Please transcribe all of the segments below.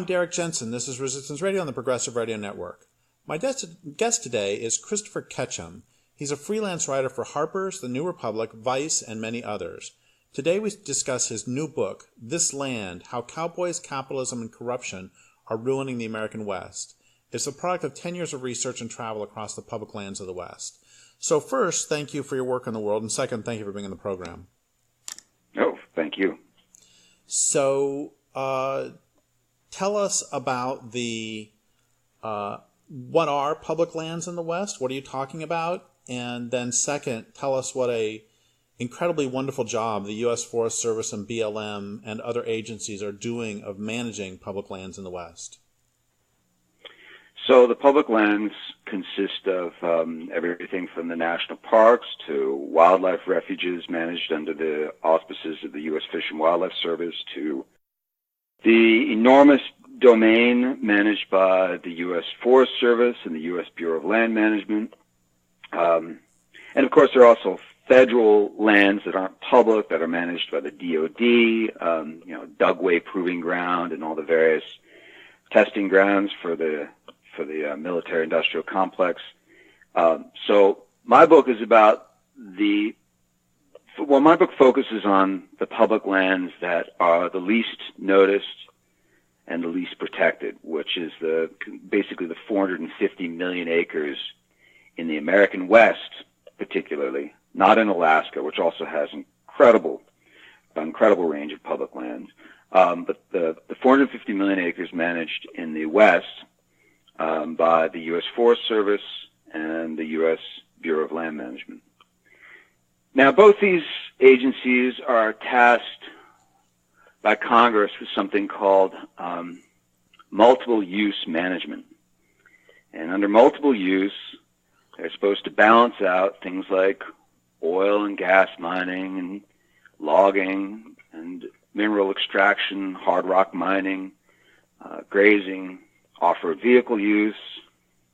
I'm Derek Jensen. This is Resistance Radio on the Progressive Radio Network. My guest today is Christopher Ketcham. He's a freelance writer for Harper's, The New Republic, Vice, and many others. Today we discuss his new book, This Land, How Cowboys, Capitalism, and Corruption Are Ruining the American West. It's a product of 10 years of research and travel across the public lands of the West. So first, thank you for your work in the world, and second, thank you for being on the program. Oh, thank you. So, tell us about what are public lands in the West? What are you talking about? And then second, tell us what a incredibly wonderful job the U.S. Forest Service and BLM and other agencies are doing of managing public lands in the West. So the public lands consist of everything from the national parks to wildlife refuges managed under the auspices of the U.S. Fish and Wildlife Service to the enormous domain managed by the U.S. Forest Service and the U.S. Bureau of Land Management. And of course, there are also federal lands that aren't public that are managed by the DOD, Dugway Proving Ground and all the various testing grounds for the military-industrial complex. So my book is about my book focuses on the public lands that are the least noticed and the least protected, which is basically the 450 million acres in the American West, particularly, not in Alaska, which also has incredible range of public lands. But the 450 million acres managed in the West by the U.S. Forest Service and the U.S. Bureau of Land Management. Now, both these agencies are tasked by Congress with something called multiple use management. And under multiple use, they're supposed to balance out things like oil and gas mining and logging and mineral extraction, hard rock mining, grazing, off-road vehicle use,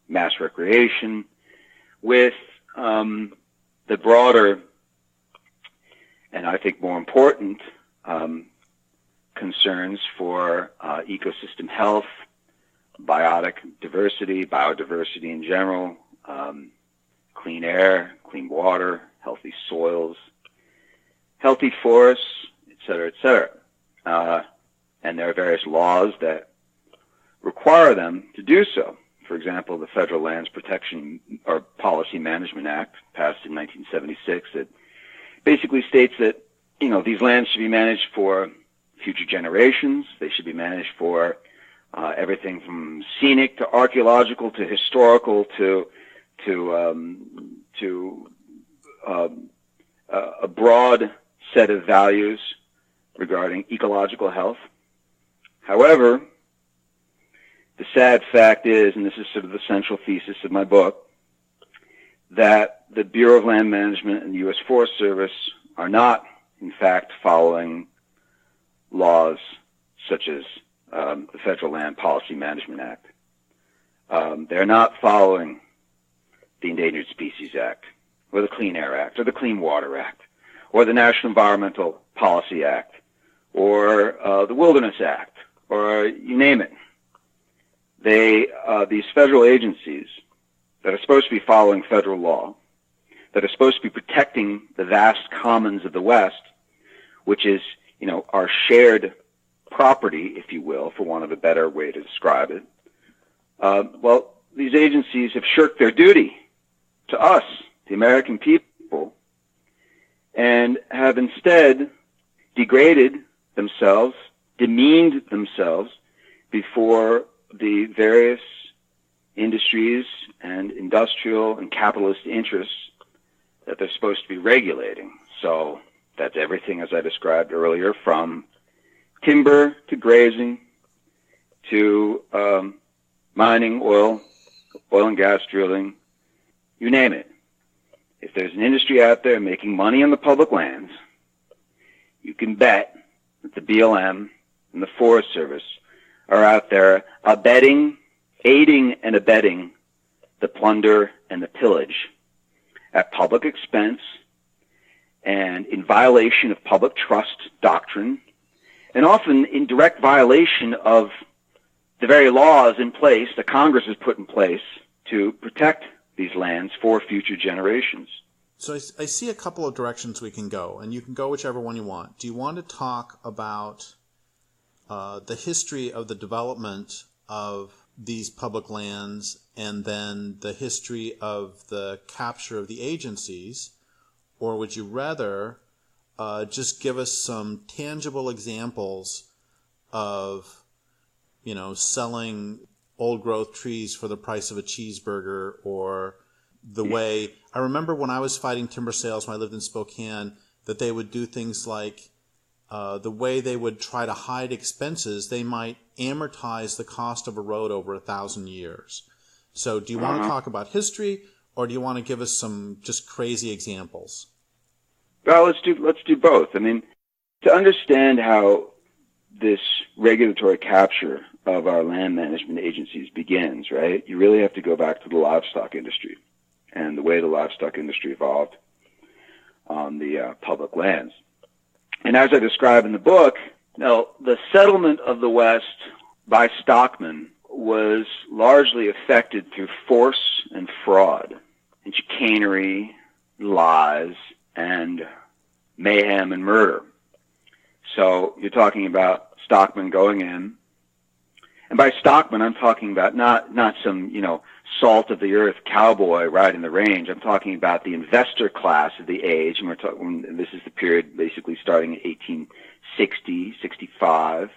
mass recreation, with the broader and I think more important concerns for ecosystem health, biodiversity in general, clean air, clean water, healthy soils, healthy forests, et cetera, et cetera. And there are various laws that require them to do so. For example, the Federal Lands Protection or Policy Management Act, passed in 1976, that basically states that, these lands should be managed for future generations. They should be managed for everything from scenic to archaeological to historical to a broad set of values regarding ecological health. However, the sad fact is, and this is sort of the central thesis of my book, that the Bureau of Land Management and the U.S. Forest Service are not, in fact, following laws such as the Federal Land Policy Management Act. They're not following the Endangered Species Act, or the Clean Air Act, or the Clean Water Act, or the National Environmental Policy Act, or the Wilderness Act, or you name it. These federal agencies that are supposed to be following federal law, that are supposed to be protecting the vast commons of the West, which is, our shared property, if you will, for want of a better way to describe it. These agencies have shirked their duty to us, the American people, and have instead degraded themselves, demeaned themselves before the various industries and industrial and capitalist interests that they're supposed to be regulating. So that's everything, as I described earlier, from timber to grazing to mining, oil and gas drilling, you name it. If there's an industry out there making money on the public lands, you can bet that the BLM and the Forest Service are out there aiding and abetting the plunder and the pillage at public expense and in violation of public trust doctrine, and often in direct violation of the very laws in place that Congress has put in place to protect these lands for future generations. So I see a couple of directions we can go, and you can go whichever one you want. Do you want to talk about the history of the development of these public lands and then the history of the capture of the agencies, or would you rather just give us some tangible examples of, selling old-growth trees for the price of a cheeseburger, or the way – I remember when I was fighting timber sales when I lived in Spokane that they would do things like the way they would try to hide expenses, they might amortize the cost of a road over 1,000 years. So do you want to talk about history, or do you want to give us some just crazy examples? Well, let's do both. I mean, to understand how this regulatory capture of our land management agencies begins, right, you really have to go back to the livestock industry and the way the livestock industry evolved on the public lands. And as I describe in the book, the settlement of the West by stockmen was largely effected through force and fraud and chicanery, lies, and mayhem and murder. So you're talking about stockmen going in, and by stockmen I'm talking about not some salt of the earth cowboy riding the range. I'm talking about the investor class of the age, and this is the period basically starting in 1860, 65,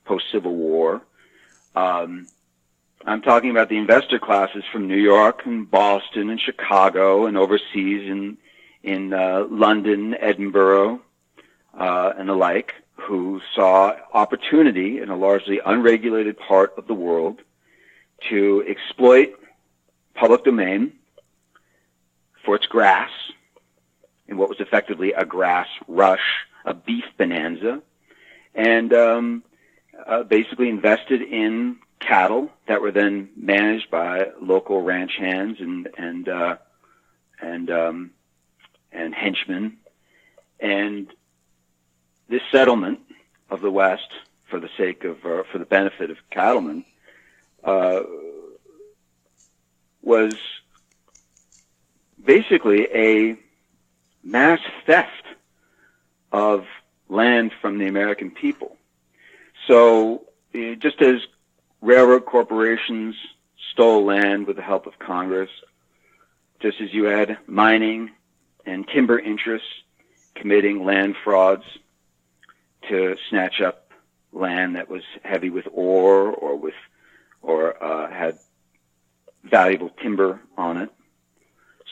post-Civil War. I'm talking about the investor classes from New York and Boston and Chicago and overseas in London, Edinburgh, and the like, who saw opportunity in a largely unregulated part of the world to exploit public domain for its grass, in what was effectively a grass rush, a beef bonanza, and basically invested in cattle that were then managed by local ranch hands and henchmen. And this settlement of the West, for the sake of, for the benefit of cattlemen, was basically a mass theft of land from the American people. So just as railroad corporations stole land with the help of Congress, just as you had mining and timber interests committing land frauds to snatch up land that was heavy with ore or had valuable timber on it,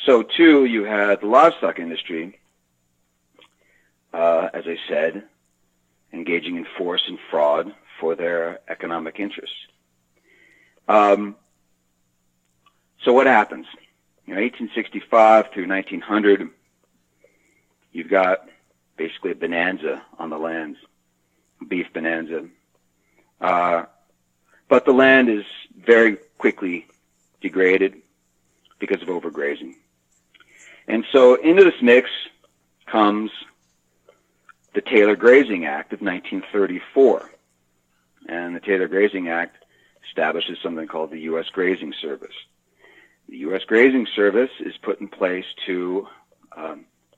so too you had the livestock industry, as I said, engaging in force and fraud for their economic interests. So what happens? 1865 through 1900, you've got basically a bonanza on the lands, beef bonanza. But the land is very quickly degraded because of overgrazing. And so into this mix comes the Taylor Grazing Act of 1934. And the Taylor Grazing Act establishes something called the U.S. Grazing Service. The U.S. Grazing Service is put in place to,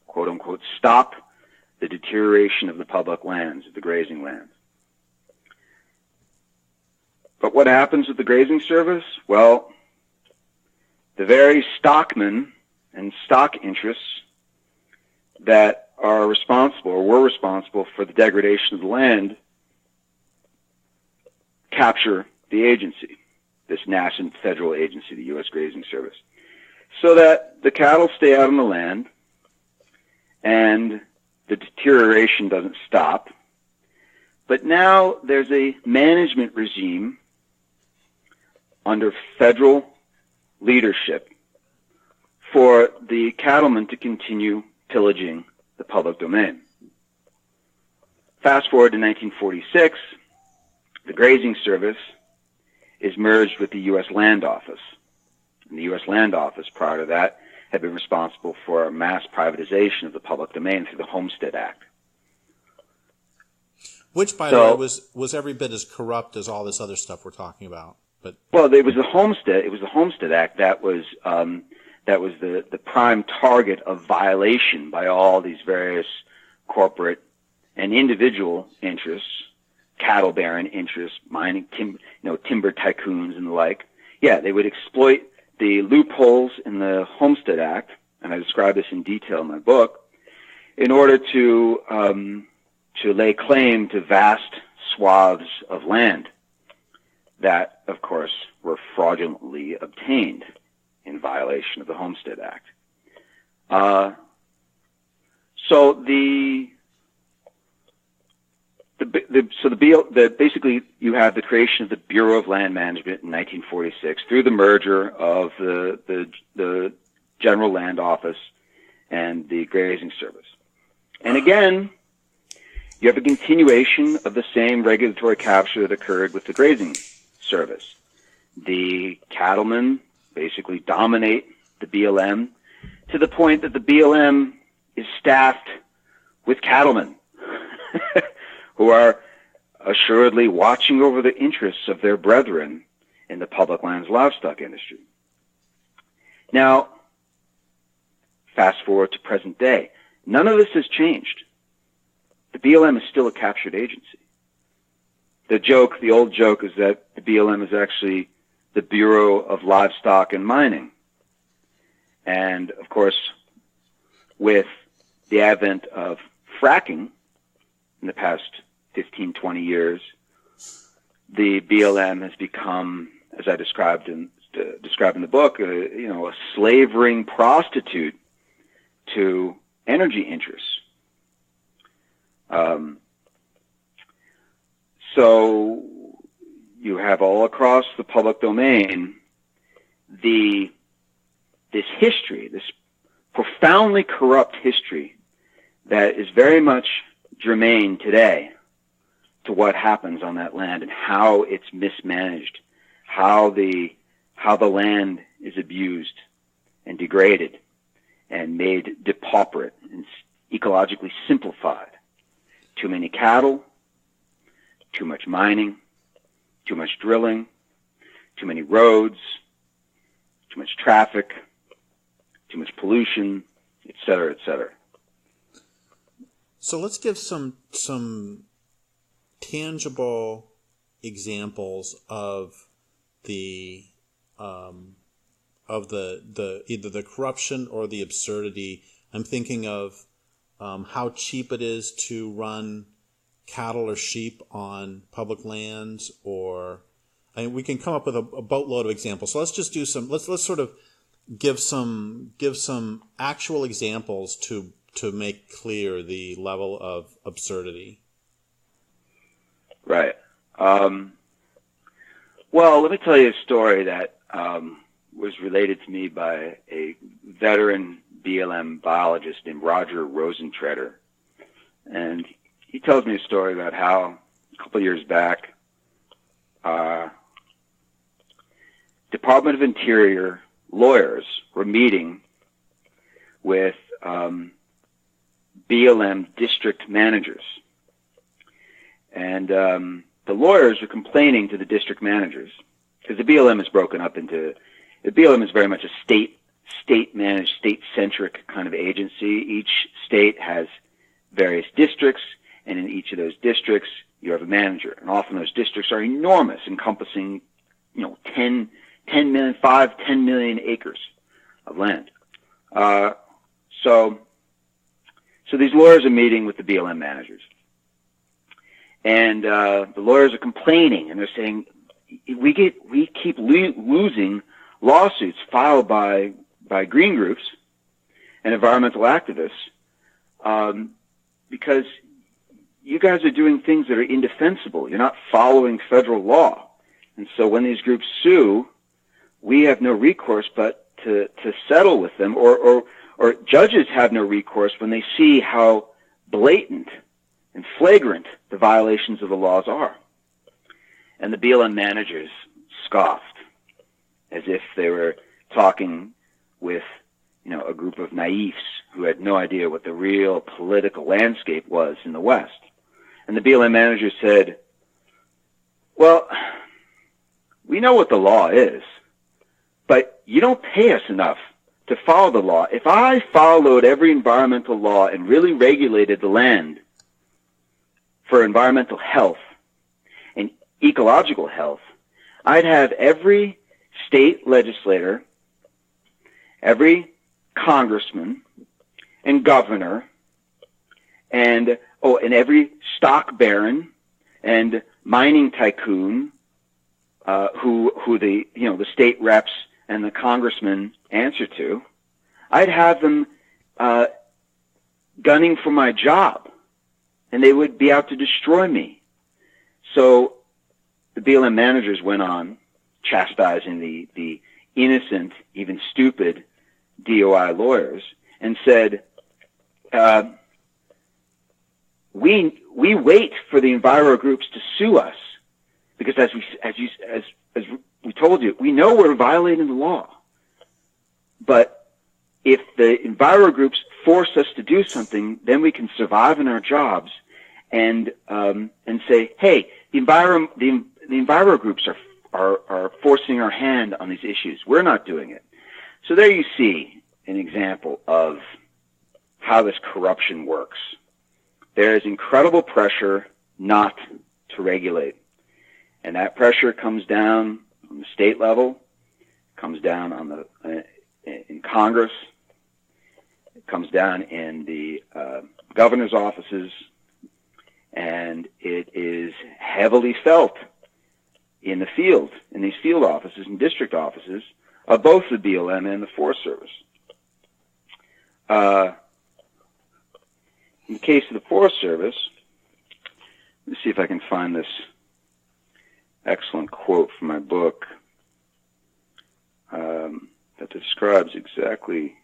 quote unquote, stop the deterioration of the public lands, the grazing lands. But what happens with the Grazing Service? Well, the very stockmen and stock interests that are responsible or were responsible for the degradation of the land capture the agency, this nascent federal agency, the U.S. Grazing Service, so that the cattle stay out on the land and the deterioration doesn't stop. But now there's a management regime under federal leadership for the cattlemen to continue pillaging the public domain. Fast forward to 1946, the Grazing Service is merged with the U.S. Land Office. And the U.S. Land Office, prior to that, had been responsible for mass privatization of the public domain through the Homestead Act. Which, by the way, was every bit as corrupt as all this other stuff we're talking about. But well, it was the Homestead. It was the Homestead Act that was the prime target of violation by all these various corporate and individual interests, cattle baron interests, mining, timber tycoons and the like. Yeah, they would exploit the loopholes in the Homestead Act, and I describe this in detail in my book, in order to lay claim to vast swaths of land that, of course, were fraudulently obtained in violation of the Homestead Act. Basically you have the creation of the Bureau of Land Management in 1946 through the merger of the General Land Office and the Grazing Service. And again, you have a continuation of the same regulatory capture that occurred with the Grazing Service. The cattlemen basically dominate the BLM to the point that the BLM is staffed with cattlemen who are assuredly watching over the interests of their brethren in the public lands livestock industry. Now, fast forward to present day. None of this has changed. The BLM is still a captured agency. The old joke is that the BLM is actually the Bureau of Livestock and Mining. And, of course, with the advent of fracking in the past 15, 20 years, the BLM has become, as I described in the book, a slavering prostitute to energy interests. So you have all across the public domain this history, this profoundly corrupt history that is very much germane today to what happens on that land and how it's mismanaged, how the land is abused and degraded and made depauperate and ecologically simplified. Too many cattle, too much mining, too much drilling, too many roads, too much traffic, too much pollution, et cetera, et cetera. So let's give some tangible examples of the either the corruption or the absurdity. I'm thinking of how cheap it is to run cattle or sheep on public lands, we can come up with a boatload of examples. So let's just do let's sort of give some actual examples to make clear the level of absurdity. Right. Well, let me tell you a story that was related to me by a veteran BLM biologist named Roger Rosentreter. And he tells me a story about how a couple of years back, Department of Interior lawyers were meeting with BLM district managers. And the lawyers were complaining to the district managers, because the BLM is broken up into, the BLM is very much a state-managed, state-centric kind of agency. Each state has various districts, and in each of those districts, you have a manager. And often those districts are enormous, encompassing, 10 million acres of land. So these lawyers are meeting with the BLM managers. And the lawyers are complaining, and they're saying, we keep losing lawsuits filed by green groups and environmental activists because you guys are doing things that are indefensible. You're not following federal law. And so when these groups sue, we have no recourse but to settle with them, or judges have no recourse when they see how blatant and flagrant the violations of the laws are. And the BLM managers scoffed as if they were talking with, a group of naifs who had no idea what the real political landscape was in the West. And the BLM manager said, well, we know what the law is, but you don't pay us enough to follow the law. If I followed every environmental law and really regulated the land for environmental health and ecological health, I'd have every state legislator, every congressman and governor, and every stock baron and mining tycoon who the state reps and the congressmen answer to. I'd have them gunning for my job, and they would be out to destroy me. So the BLM managers went on chastising the innocent, even stupid DOI lawyers, and said, we wait for the enviro groups to sue us because as we told you, we know we're violating the law. But if the enviro groups force us to do something, then we can survive in our jobs and say, hey, the enviro groups are forcing our hand on these issues. We're not doing it. So there you see an example of how this corruption works. There is incredible pressure not to regulate. And that pressure comes down on the state level, comes down on in Congress, it comes down in the governor's offices, and it is heavily felt in the field, in these field offices and district offices of both the BLM and the Forest Service. In the case of the Forest Service, let me see if I can find this excellent quote from my book that describes exactly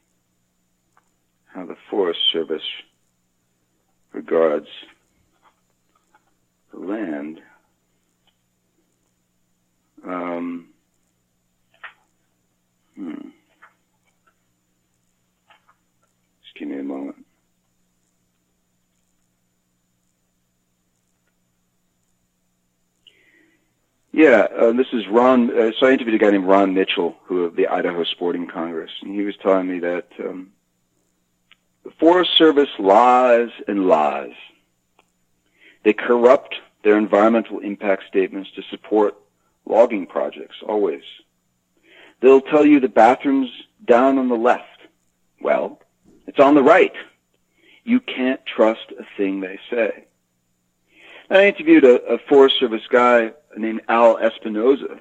how the Forest Service regards the land. Just give me a moment. Yeah, this is Ron. So I interviewed a guy named Ron Mitchell, who of the Idaho Sporting Congress, and he was telling me that the Forest Service lies and lies. They corrupt their environmental impact statements to support logging projects, always. They'll tell you the bathroom's down on the left. Well, it's on the right. You can't trust a thing they say. I interviewed a Forest Service guy named Al Espinoza,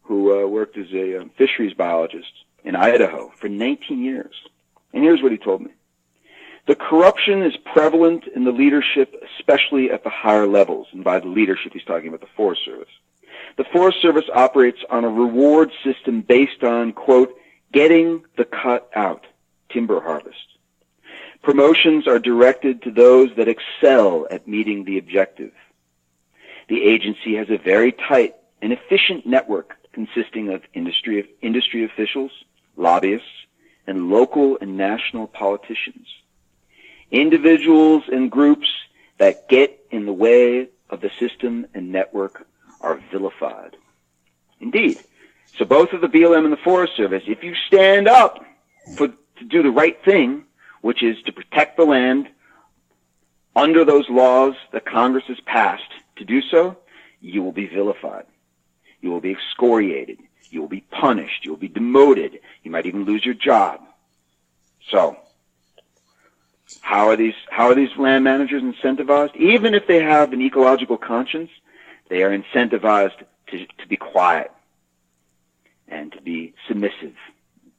who worked as a fisheries biologist in Idaho for 19 years. And here's what he told me. The corruption is prevalent in the leadership, especially at the higher levels. And by the leadership, he's talking about the Forest Service. The Forest Service operates on a reward system based on, quote, getting the cut out, timber harvest. Promotions are directed to those that excel at meeting the objective. The agency has a very tight and efficient network consisting of industry officials, lobbyists, and local and national politicians. Individuals and groups that get in the way of the system and network are vilified. Indeed. So both of the BLM and the Forest Service, if you stand up to do the right thing, which is to protect the land under those laws that Congress has passed, to do so, you will be vilified. You will be excoriated. You will be punished. You will be demoted. You might even lose your job. So, how are these land managers incentivized? Even if they have an ecological conscience, they are incentivized to be quiet and to be submissive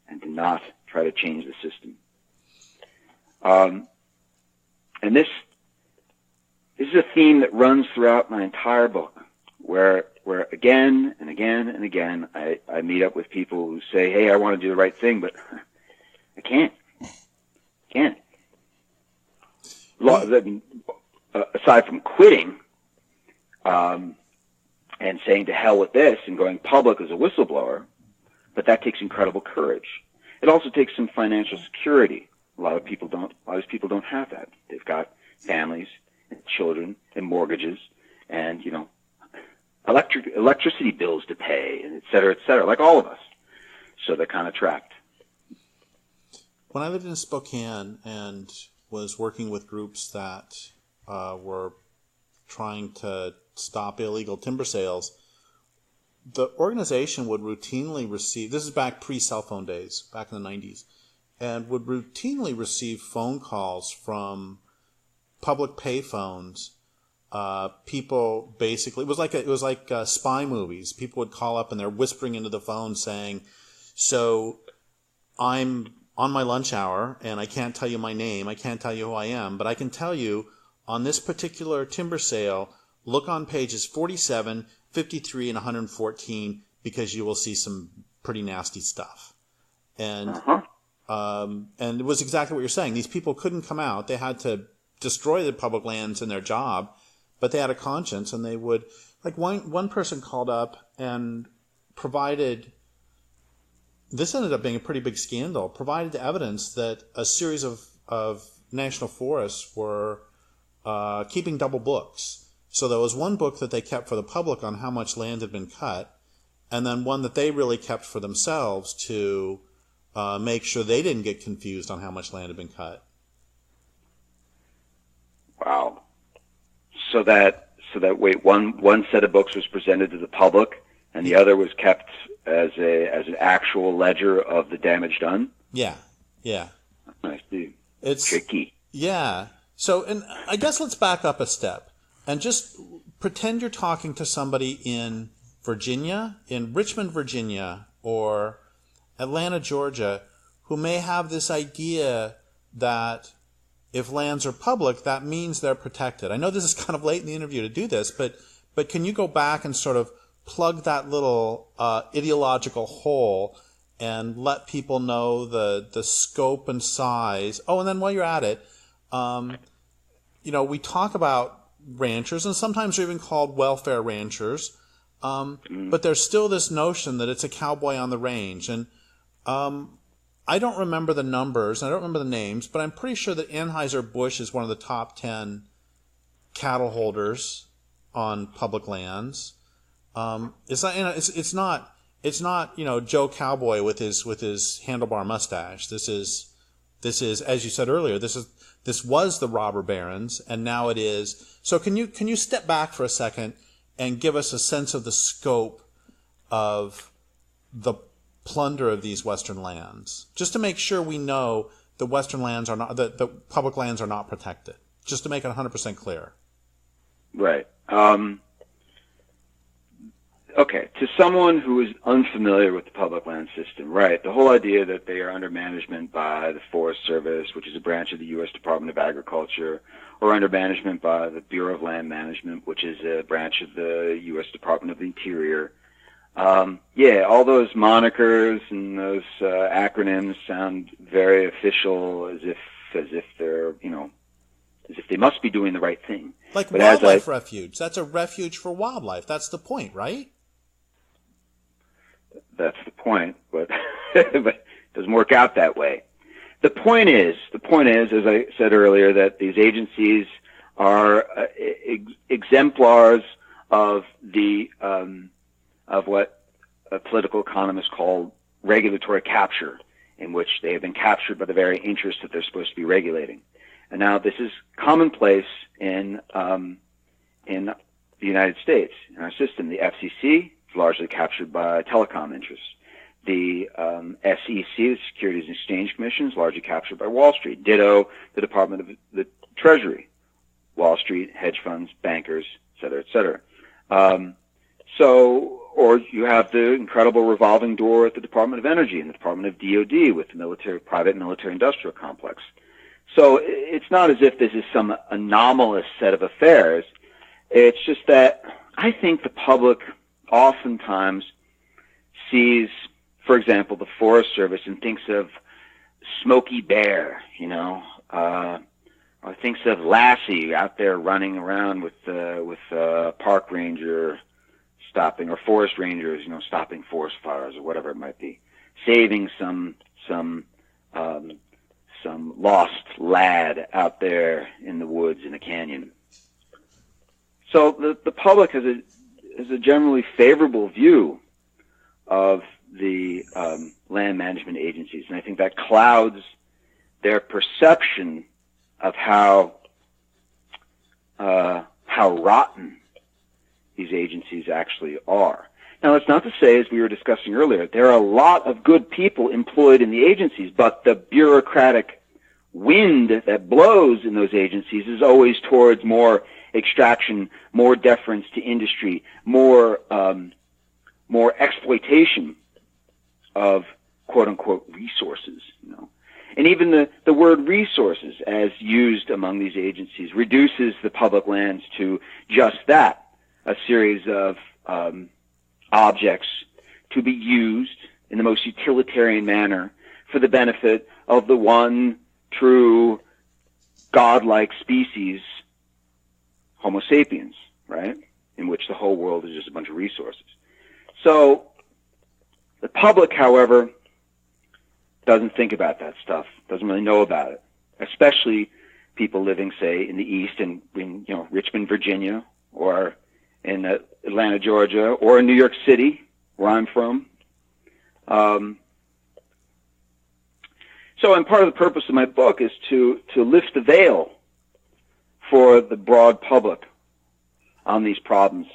and to not try to change the system. And this is a theme that runs throughout my entire book, where again and again and again I meet up with people who say, hey, I want to do the right thing, but I can't. Aside from quitting and saying to hell with this and going public as a whistleblower, but that takes incredible courage. It also takes some financial security. A lot of people don't have that. They've got families and children and mortgages and, electricity bills to pay, and et cetera, like all of us. So they're kind of trapped. When I lived in Spokane and was working with groups that were trying to stop illegal timber sales, the organization would routinely receive, this is back pre-cell phone days, back in the 90s, and would routinely receive phone calls from public pay phones. People basically, it was like spy movies. People would call up and they're whispering into the phone saying, so I'm on my lunch hour and I can't tell you my name, I can't tell you who I am, but I can tell you on this particular timber sale, look on pages 47, 53, and 114 because you will see some pretty nasty stuff. And and it was exactly what you're saying. These people couldn't come out. They had to destroy the public lands in their job, but they had a conscience, and they would, like one person called up and provided, this ended up being a pretty big scandal, provided evidence that a series of national forests were keeping double books. So there was one book that they kept for the public on how much land had been cut, and then one that they really kept for themselves to make sure they didn't get confused on how much land had been cut. Wow. So that one set of books was presented to the public, and the other was kept as an actual ledger of the damage done? Yeah. I see. It's tricky. Yeah. So, and I guess let's back up a step and just pretend you're talking to somebody in Virginia, in Richmond, Virginia, or Atlanta, Georgia, who may have this idea that if lands are public, that means they're protected. I know this is kind of late in the interview to do this, but can you go back and sort of plug that little ideological hole and let people know the scope and size? Oh, and then while you're at it, we talk about ranchers, and sometimes they're even called welfare ranchers, but there's still this notion that it's a cowboy on the range. And I don't remember the numbers, I don't remember the names, but I'm pretty sure that Anheuser-Busch is one of the top 10 cattle holders on public lands. It's not Joe Cowboy with his handlebar mustache. This is, as you said earlier, this was the robber barons, and now it is. So can you step back for a second and give us a sense of the scope of the plunder of these Western lands, just to make sure we know the Western lands are not, the public lands are not protected, just to make it 100% clear. Right. Okay, to someone who is unfamiliar with the public land system, right, the whole idea that they are under management by the Forest Service, which is a branch of the U.S. Department of Agriculture, or under management by the Bureau of Land Management, which is a branch of the U.S. Department of the Interior. All those monikers and those acronyms sound very official, as if they're, as if they must be doing the right thing. Like wildlife refuge. That's a refuge for wildlife. That's the point, right? That's the point, but it doesn't work out that way. The point is, as I said earlier, that these agencies are exemplars of what political economists call regulatory capture, in which they have been captured by the very interests that they're supposed to be regulating. And now this is commonplace in the United States, in our system. The FCC is largely captured by telecom interests. The SEC, the Securities and Exchange Commission, is largely captured by Wall Street. Ditto the Department of the Treasury, Wall Street, hedge funds, bankers, et cetera, et cetera. Or you have the incredible revolving door at the Department of Energy and the Department of DOD with the private military-industrial complex. So it's not as if this is some anomalous set of affairs. It's just that I think the public oftentimes sees, for example, the Forest Service and thinks of Smokey Bear, or thinks of Lassie out there running around with a park ranger stopping, or forest rangers, stopping forest fires or whatever it might be, saving some lost lad out there in the woods in a canyon. So the public has a generally favorable view of the land management agencies, and I think that clouds their perception of how rotten these agencies actually are. Now, that's not to say, as we were discussing earlier, there are a lot of good people employed in the agencies, but the bureaucratic wind that blows in those agencies is always towards more extraction, more deference to industry, more exploitation of quote-unquote resources, And even the word resources, as used among these agencies, reduces the public lands to just that, a series of objects to be used in the most utilitarian manner for the benefit of the one true godlike species, Homo sapiens, right? In which the whole world is just a bunch of resources. So the public, however, doesn't think about that stuff, doesn't really know about it, especially people living, say, in the East, in Richmond, Virginia, or in Atlanta, Georgia, or in New York City, where I'm from. And part of the purpose of my book is to lift the veil for the broad public on these problems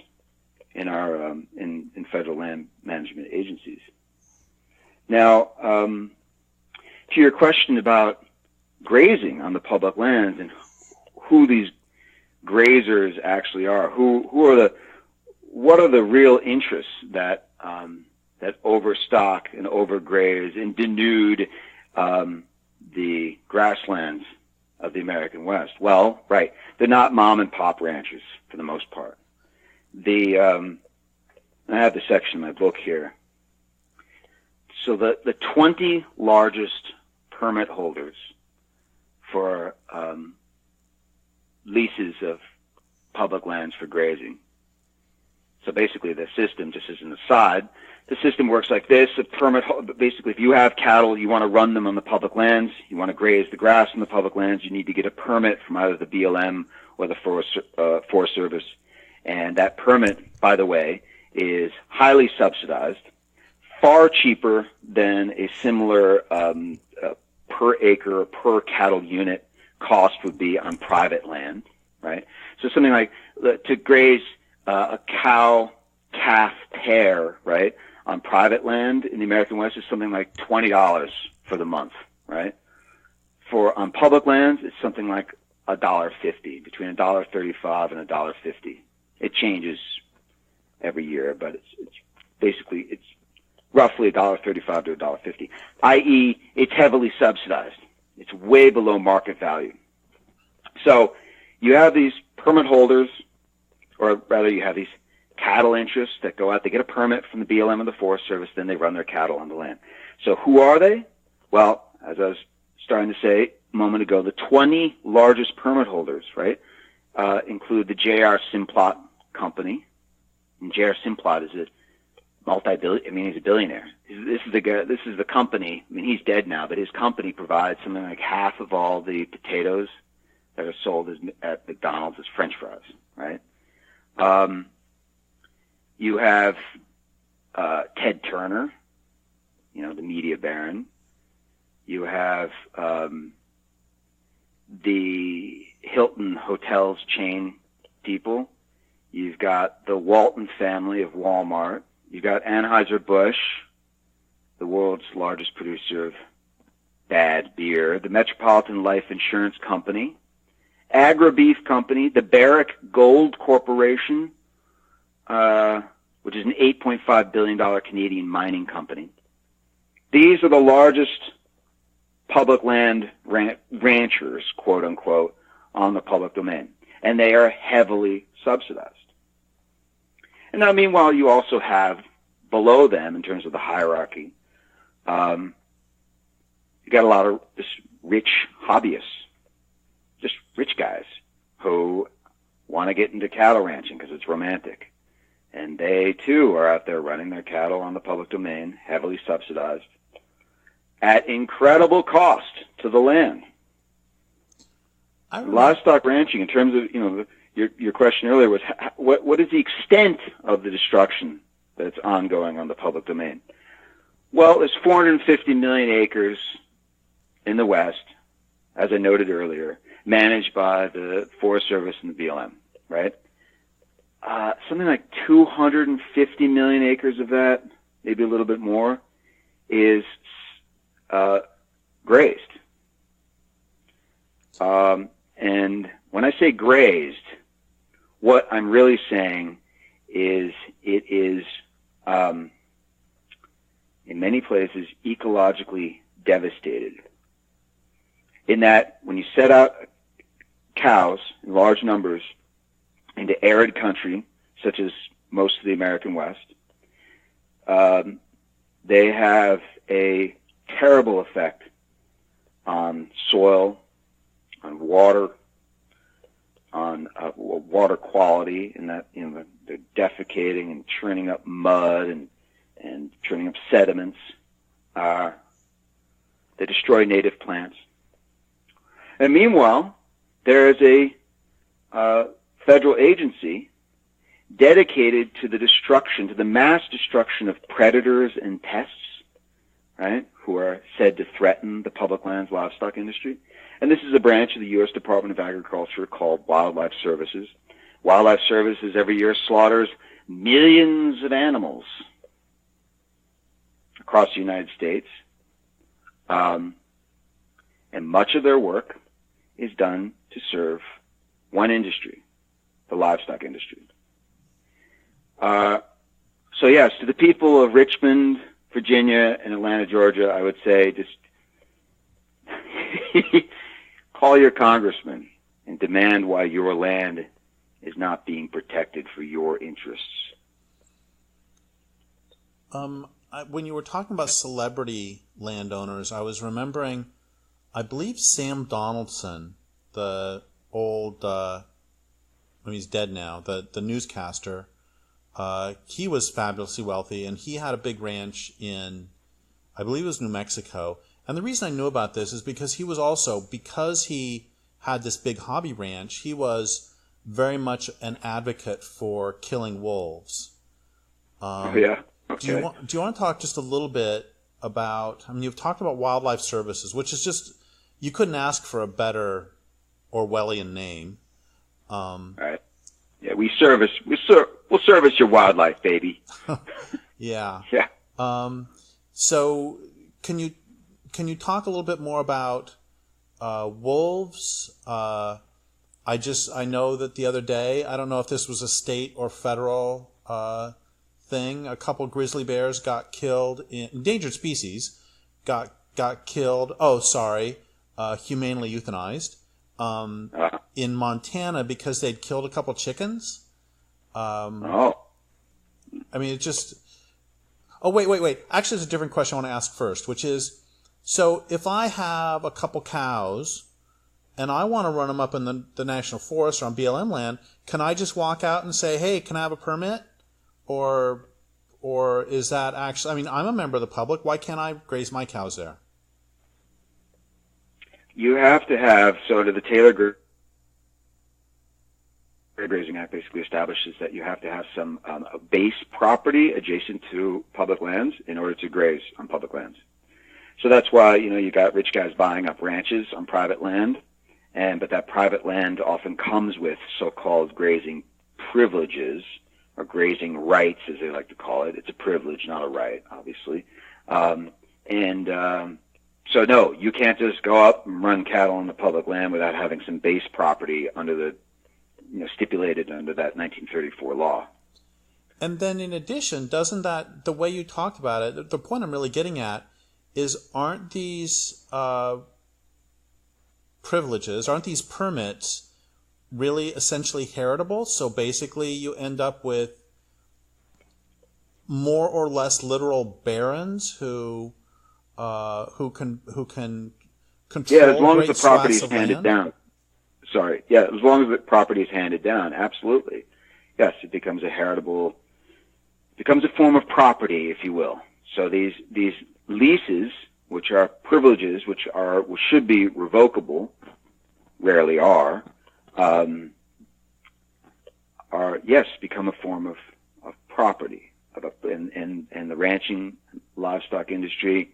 in our in federal land management agencies. Now, to your question about grazing on the public lands and who these grazers actually are, what are the real interests that that overstock and overgraze and denude the grasslands of the American West? Well, right, they're not mom and pop ranchers for the most part. I have the section in my book here. So the 20 largest permit holders for leases of public lands for grazing. So basically the system, just as an aside, the system works like this. Basically, if you have cattle, you want to run them on the public lands, you want to graze the grass on the public lands, you need to get a permit from either the BLM or the Forest Service. And that permit, by the way, is highly subsidized, far cheaper than a similar per acre or per cattle unit cost would be on private land, right? So something like to graze a cow calf pair, right, on private land in the American West is something like $20 for the month, right? On public lands, it's something like $1.50, between $1.35 and $1.50. It changes every year, but it's roughly $1.35 to $1.50, i.e., it's heavily subsidized. It's way below market value. So you have these permit holders, or rather you have these cattle interests that go out, they get a permit from the BLM and the Forest Service, then they run their cattle on the land. So who are they? Well, as I was starting to say a moment ago, the 20 largest permit holders, right, include the J.R. Simplot Company. And J.R. Simplot is he's a billionaire. This is the company. I mean, he's dead now, but his company provides something like half of all the potatoes that are sold at McDonald's as French fries, right? You have Ted Turner, the media baron. You have the Hilton Hotels chain people. You've got the Walton family of Walmart. You've got Anheuser-Busch, the world's largest producer of bad beer, the Metropolitan Life Insurance Company, Agri-Beef Company, the Barrick Gold Corporation, which is an $8.5 billion Canadian mining company. These are the largest public land ranchers, quote unquote, on the public domain, and they are heavily subsidized. And now, meanwhile, you also have below them, in terms of the hierarchy, you got a lot of just rich hobbyists, just rich guys who want to get into cattle ranching because it's romantic. And they, too, are out there running their cattle on the public domain, heavily subsidized, at incredible cost to the land. Livestock ranching, in terms of, your question earlier was what is the extent of the destruction that's ongoing on the public domain? Well, there's 450 million acres in the West, as I noted earlier, managed by the Forest Service and the BLM, right? Something like 250 million acres of that, maybe a little bit more, is grazed. And when I say grazed, what I'm really saying is it is, in many places, ecologically devastated. In that, when you set out cows in large numbers into arid country, such as most of the American West, they have a terrible effect on soil, on water, on water quality, in that they're defecating and churning up mud and churning up sediments. They destroy native plants. And meanwhile, there is a federal agency dedicated to the destruction, to the mass destruction of predators and pests, right, who are said to threaten the public lands livestock industry. And this is a branch of the U.S. Department of Agriculture called Wildlife Services. Wildlife Services every year slaughters millions of animals across the United States. And much of their work is done to serve one industry, the livestock industry. So yes, to the people of Richmond, Virginia, and Atlanta, Georgia, I would say just call your congressman and demand why your land is not being protected for your interests. When you were talking about celebrity landowners, I was remembering, I believe Sam Donaldson, the old, he's dead now, the newscaster, he was fabulously wealthy, and he had a big ranch in, I believe it was New Mexico. And the reason I knew about this is because he was also, because he had this big hobby ranch, he was very much an advocate for killing wolves. Yeah. Okay. Do you want to talk just a little bit about, you've talked about Wildlife Services, which is just, you couldn't ask for a better Orwellian name. All right. Yeah, we'll service your wildlife, baby. Yeah. Yeah. So can you talk a little bit more about wolves? I know that the other day, I don't know if this was a state or federal thing, a couple grizzly bears got killed, endangered species got killed. Humanely euthanized in Montana because they'd killed a couple chickens. It just. Oh, wait. Actually, there's a different question I want to ask first, which is, so if I have a couple cows and I want to run them up in the National Forest or on BLM land, can I just walk out and say, hey, can I have a permit? Or is that actually, I'm a member of the public. Why can't I graze my cows there? You have to have, under the Taylor Grazing Act basically establishes that you have to have some base property adjacent to public lands in order to graze on public lands. So that's why, you got rich guys buying up ranches on private land, but that private land often comes with so-called grazing privileges, or grazing rights, as they like to call it. It's a privilege, not a right, obviously. So no, you can't just go up and run cattle on the public land without having some base property under the, stipulated under that 1934 law. And then in addition, doesn't that, the way you talked about it, the point I'm really getting at is, aren't these privileges, aren't these permits really essentially heritable? So basically you end up with more or less literal barons who can control as long as the property is of handed land? down. Sorry. Yeah, as long as the property is handed down, absolutely. Yes, it becomes a heritable, becomes a form of property, if you will. So these leases, which are privileges, which should be revocable, rarely are, yes, become a form of property. And the ranching livestock industry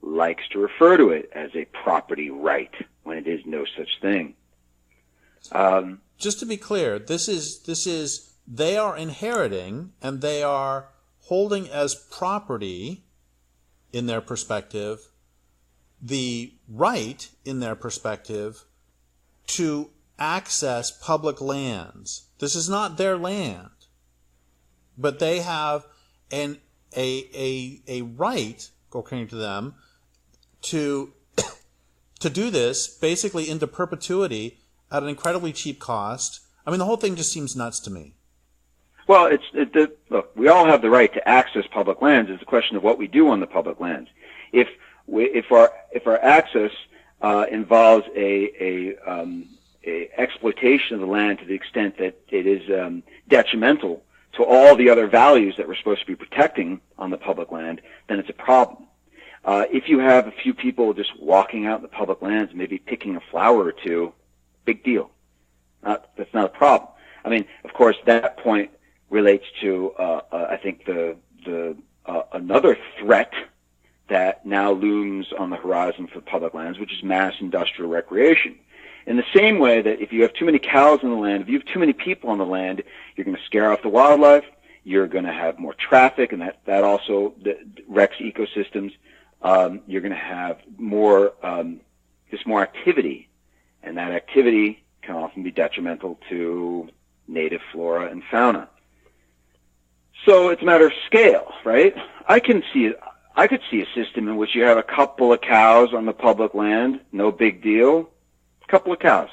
likes to refer to it as a property right when it is no such thing. Just to be clear, this is they are inheriting and they are holding as property in their perspective the right in their perspective to access public lands. This is not their land, but they have a right, according to them, to do this basically into perpetuity at an incredibly cheap cost. I mean, the whole thing just seems nuts to me. Well, look, we all have the right to access public lands. It's a question of what we do on the public lands. If our access involves a exploitation of the land to the extent that it is detrimental to all the other values that we're supposed to be protecting on the public land, then it's a problem. If you have a few people just walking out in the public lands, maybe picking a flower or two, big deal. That's not a problem. I mean, of course, that point relates to, I think, another threat that now looms on the horizon for public lands, which is mass industrial recreation. In the same way that if you have too many cows on the land, if you have too many people on the land, you're going to scare off the wildlife, you're going to have more traffic, and that also wrecks ecosystems. You're going to have more activity, and that activity can often be detrimental to native flora and fauna. So it's a matter of scale, right? I could see a system in which you have a couple of cows on the public land, no big deal. A couple of cows,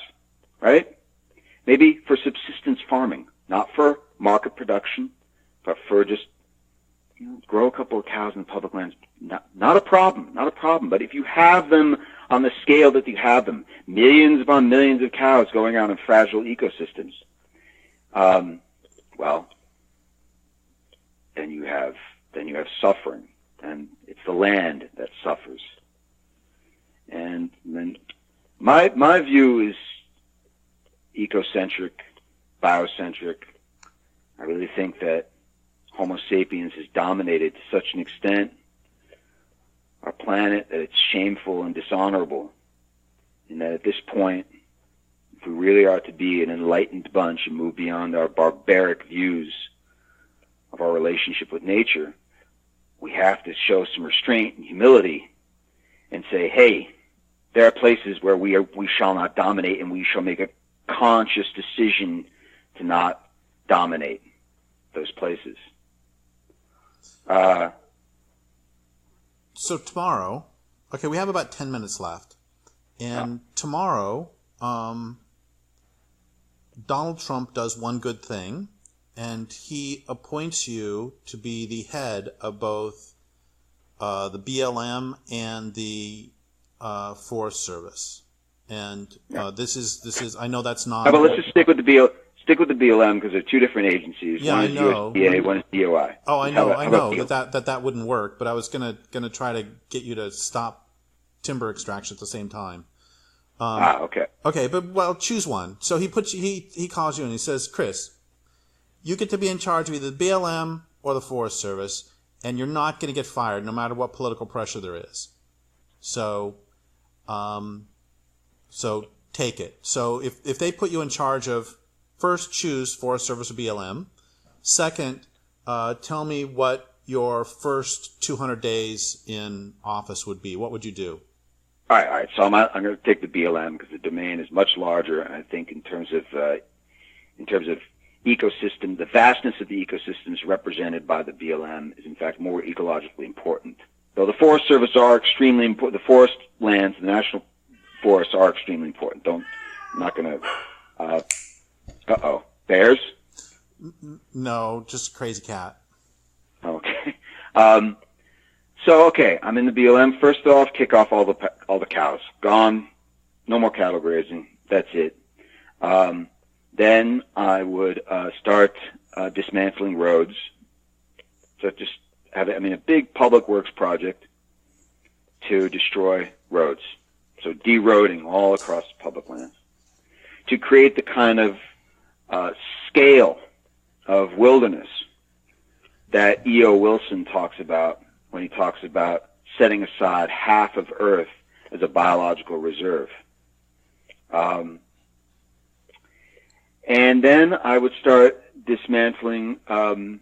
right? Maybe for subsistence farming, not for market production, but for just grow a couple of cows in the public lands. Not a problem. But if you have them on the scale that you have them, millions upon millions of cows going out in fragile ecosystems, well, then you have suffering, and it's the land that suffers. And then my view is ecocentric, biocentric. I really think that Homo sapiens has dominated to such an extent our planet that it's shameful and dishonorable, and that at this point, if we really are to be an enlightened bunch and move beyond our barbaric views of our relationship with nature, we have to show some restraint and humility and say, hey, there are places where we shall not dominate, and we shall make a conscious decision to not dominate those places. So tomorrow, okay, we have about 10 minutes left. And tomorrow, Donald Trump does one good thing, and he appoints you to be the head of both the BLM and the Forest Service. And this is I know that's not. But let's just stick with the BLM because they're two different agencies. Yeah, one I is know. USDA, one is DOI. Oh, I know that wouldn't work. But I was gonna try to get you to stop timber extraction at the same time. Okay. Okay, but choose one. So he calls you and he says, Chris, you get to be in charge of either the BLM or the Forest Service, and you're not going to get fired no matter what political pressure there is. So take it. So if they put you in charge of, first choose Forest Service or BLM. Second, tell me what your first 200 days in office would be. What would you do? All right. So I'm going to take the BLM because the domain is much larger, and I think in terms of ecosystem, the vastness of the ecosystems represented by the BLM is in fact more ecologically important. Though the Forest Service are extremely important, the forest lands, the national forests are extremely important. I'm not going to. Bears? No, just a crazy cat. Okay. Okay, I'm in the BLM. First off, kick off all the cows. Gone. No more cattle grazing. That's it. Then I would start dismantling roads. So just have a big public works project to destroy roads. So de-roading all across public lands. To create the kind of scale of wilderness that E.O. Wilson talks about when he talks about setting aside half of Earth as a biological reserve. And then I would start dismantling, I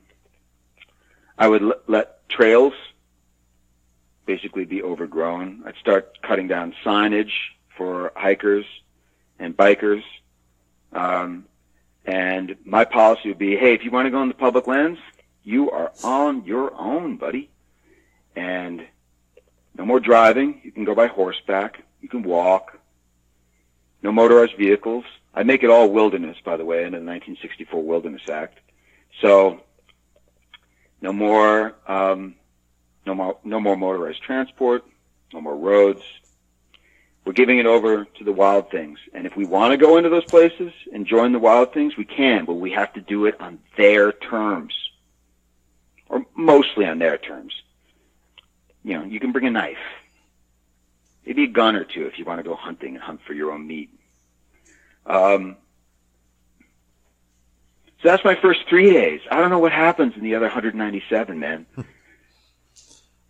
would let trails basically be overgrown. I'd start cutting down signage for hikers and bikers. And my policy would be, hey, if you want to go on the public lands, you are on your own, buddy. And no more driving. You can go by horseback. You can walk. No motorized vehicles. I make it all wilderness, by the way, under the 1964 Wilderness Act. So no more motorized transport. No more roads. We're giving it over to the wild things. And if we want to go into those places and join the wild things, we can, but we have to do it on their terms. Or mostly on their terms. You know, you can bring a knife. Maybe a gun or two if you want to go hunting and hunt for your own meat. So that's my first 3 days. I don't know what happens in the other 197, man.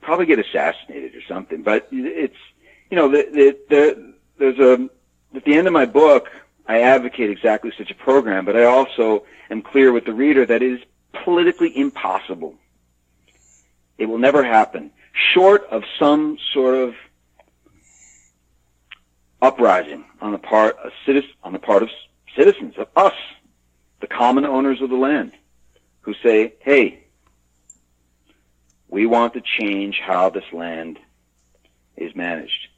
Probably get assassinated or something. But it's, you know, there's at the end of my book, I advocate exactly such a program, but I also am clear with the reader that it is politically impossible. It will never happen, short of some sort of uprising on the part of citizens, of us, the common owners of the land, who say, hey, we want to change how this land is managed.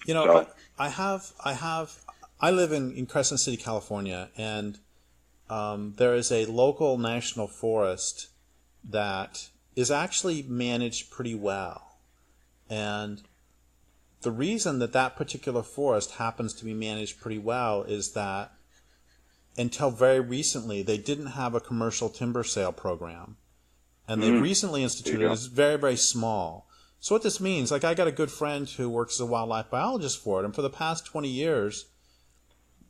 You know, so, I live in Crescent City, California, and there is a local national forest that is actually managed pretty well. And the reason that particular forest happens to be managed pretty well is that until very recently, they didn't have a commercial timber sale program. And they've recently instituted it. It's very, very small. So what this means, like I got a good friend who works as a wildlife biologist for it, and for the past 20 years,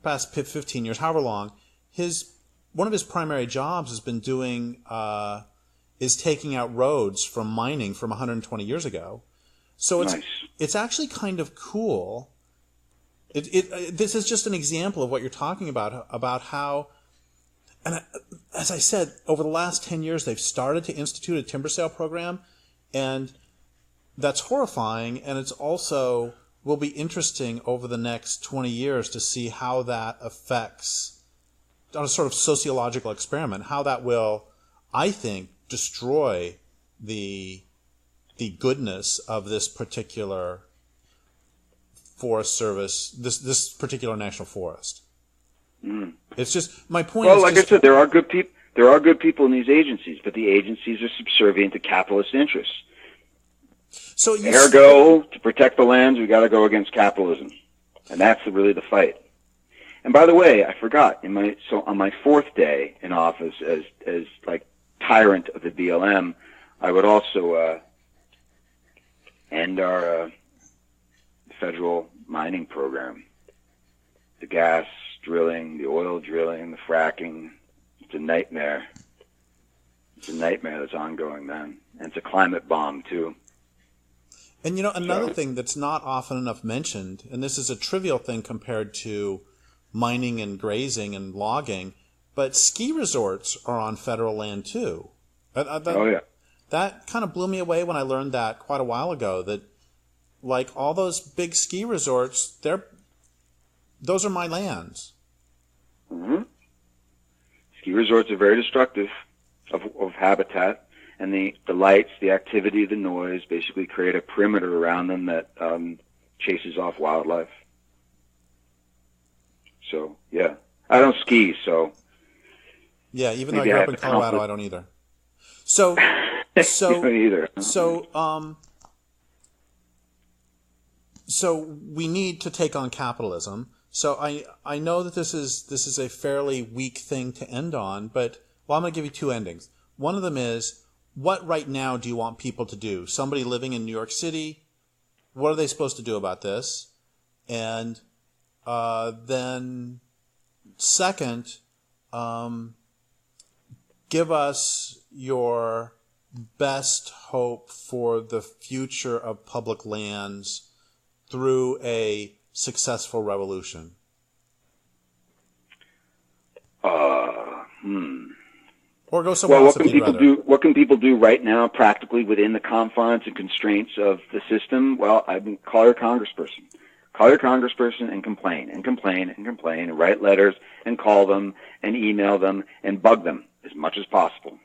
past 15 years, however long, one of his primary jobs has been is taking out roads from mining from 120 years ago. So it's actually kind of cool. This is just an example of what you're talking about how, and as I said, over the last 10 years, they've started to institute a timber sale program, and that's horrifying, and it's also will be interesting over the next 20 years to see how that affects, on a sort of sociological experiment, how that will, I think, destroy the goodness of this particular Forest Service, this particular national forest. It's just my point. Well, like I said, there are good people. There are good people in these agencies, but the agencies are subservient to capitalist interests. So ergo, to protect the lands, we got to go against capitalism, and that's really the fight. And by the way, I forgot on my fourth day in office as like tyrant of the BLM, I would also end our federal mining program. The gas drilling, the oil drilling, the fracking. It's a nightmare. It's a nightmare that's ongoing, man. And it's a climate bomb, too. And, you know, another thing that's not often enough mentioned, and this is a trivial thing compared to mining and grazing and logging, but ski resorts are on federal land, too. Oh, yeah. That kind of blew me away when I learned that quite a while ago, that, like, all those big ski resorts, those are my lands. Mm-hmm. Ski resorts are very destructive of habitat, and the lights, the activity, the noise basically create a perimeter around them that chases off wildlife. So, yeah. I don't ski, so... Yeah, even though I grew up in Colorado, I don't either. So... don't either. So we need to take on capitalism. So I know that this is a fairly weak thing to end on, but I'm going to give you two endings. One of them is, what right now do you want people to do? Somebody living in New York City, what are they supposed to do about this? And then second, give us your best hope for the future of public lands through a successful revolution? Or go somewhere else if you'd rather. What can people do right now, practically within the confines and constraints of the system? Well, call your congressperson. Call your congressperson and complain and complain and complain and write letters and call them and email them and bug them as much as possible.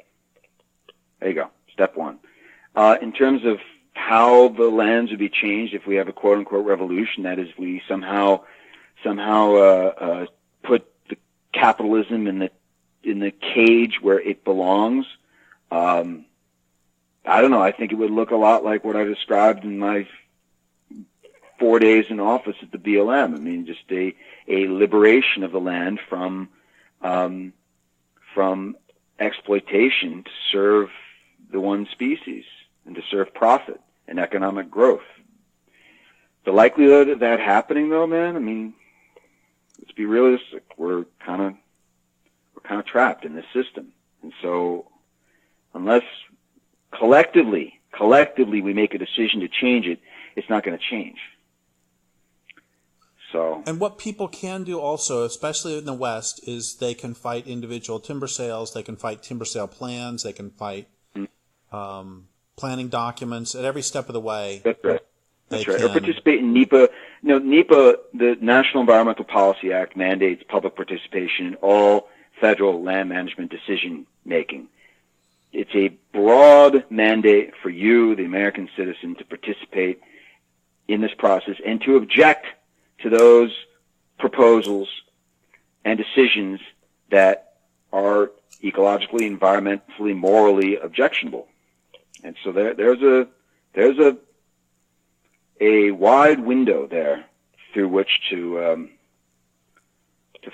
There you go. Step one. In terms of how the lands would be changed if we have a quote-unquote revolution, that is, we somehow put the capitalism in the cage where it belongs. I don't know. I think it would look a lot like what I described in my 4 days in office at the BLM. I mean, just a liberation of the land from exploitation to serve the one species and to serve profit and economic growth. The likelihood of that happening, though, man, I mean, let's be realistic. We're kind of trapped in this system. And so unless collectively we make a decision to change it, it's not going to change. So. And what people can do also, especially in the West, is they can fight individual timber sales, they can fight timber sale plans, they can fight planning documents at every step of the way. That's right. That's right. Or participate in NEPA. NEPA, the National Environmental Policy Act, mandates public participation in all federal land management decision making. It's a broad mandate for you, the American citizen, to participate in this process and to object to those proposals and decisions that are ecologically, environmentally, morally objectionable. And so there's a wide window there through which to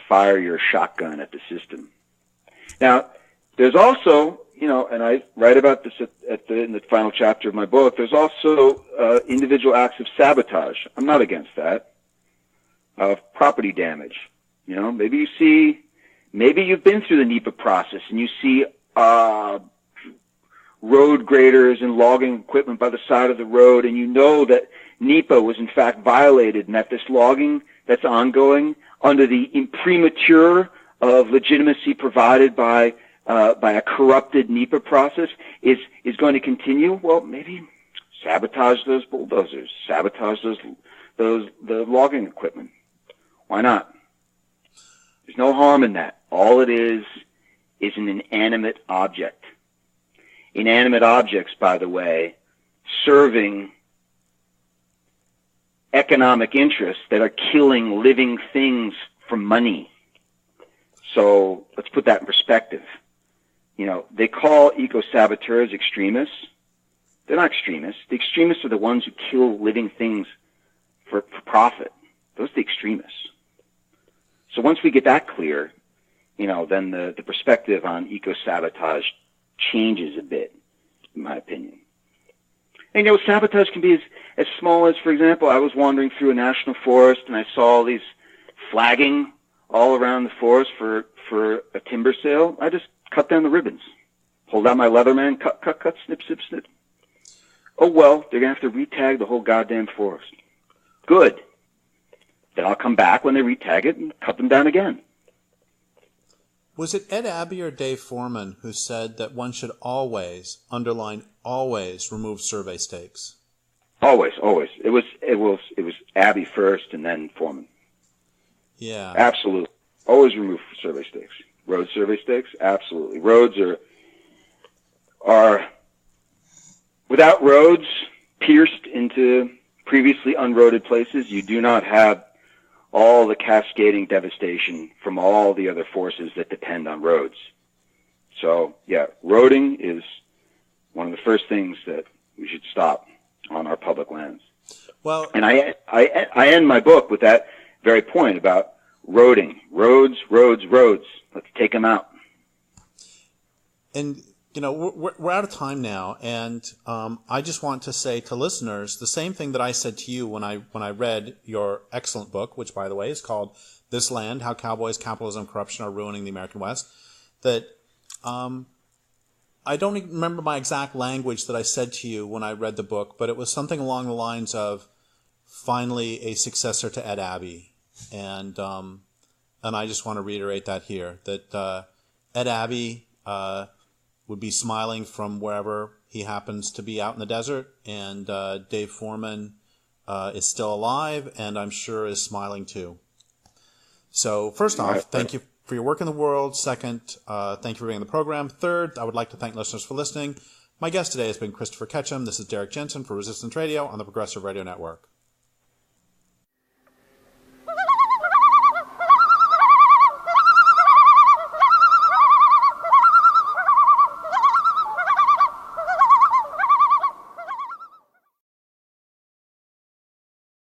fire your shotgun at the system. Now, there's also, and I write about this in the final chapter of my book, there's also individual acts of sabotage. I'm not against that. Of property damage. Maybe you've been through the NEPA process and you see road graders and logging equipment by the side of the road, and you know that NEPA was in fact violated and that this logging that's ongoing under the imprimatur of legitimacy provided by a corrupted NEPA process is going to continue. Well, maybe sabotage those bulldozers, sabotage the logging equipment. Why not? There's no harm in that. All it is an inanimate object. Inanimate objects, by the way, serving economic interests that are killing living things for money. So let's put that in perspective. They call eco-saboteurs extremists. They're not extremists. The extremists are the ones who kill living things for profit. Those are the extremists. So once we get that clear, then the perspective on eco-sabotage changes a bit, in my opinion. And sabotage can be as small as, for example, I was wandering through a national forest and I saw all these flagging all around the forest for a timber sale. I just cut down the ribbons, hold out my Leatherman, cut, snip, snip, snip. Oh well, they're gonna have to retag the whole goddamn forest. Good. Then I'll come back when they retag it and cut them down again. Was it Ed Abbey or Dave Foreman who said that one should always, underline always, remove survey stakes? Always. It was Abbey first and then Foreman. Yeah. Absolutely. Always remove survey stakes. Road survey stakes? Absolutely. Roads are without roads pierced into previously unroaded places, you do not have all the cascading devastation from all the other forces that depend on roads. So, yeah, roading is one of the first things that we should stop on our public lands. Well, and I end my book with that very point about roading. Roads. Let's take them out. And we're out of time now, and I just want to say to listeners the same thing that I said to you when I read your excellent book, which, by the way, is called "This Land: How Cowboys, Capitalism, and Corruption Are Ruining the American West." That I don't even remember my exact language that I said to you when I read the book, but it was something along the lines of finally a successor to Ed Abbey, and I just want to reiterate that here, that Ed Abbey would be smiling from wherever he happens to be out in the desert, and Dave Foreman is still alive, and I'm sure is smiling too. So first off, thank you for your work in the world. Second, thank you for being on the program. Third, I would like to thank listeners for listening. My guest today has been Christopher Ketcham. This is Derek Jensen for Resistance Radio on the Progressive Radio Network.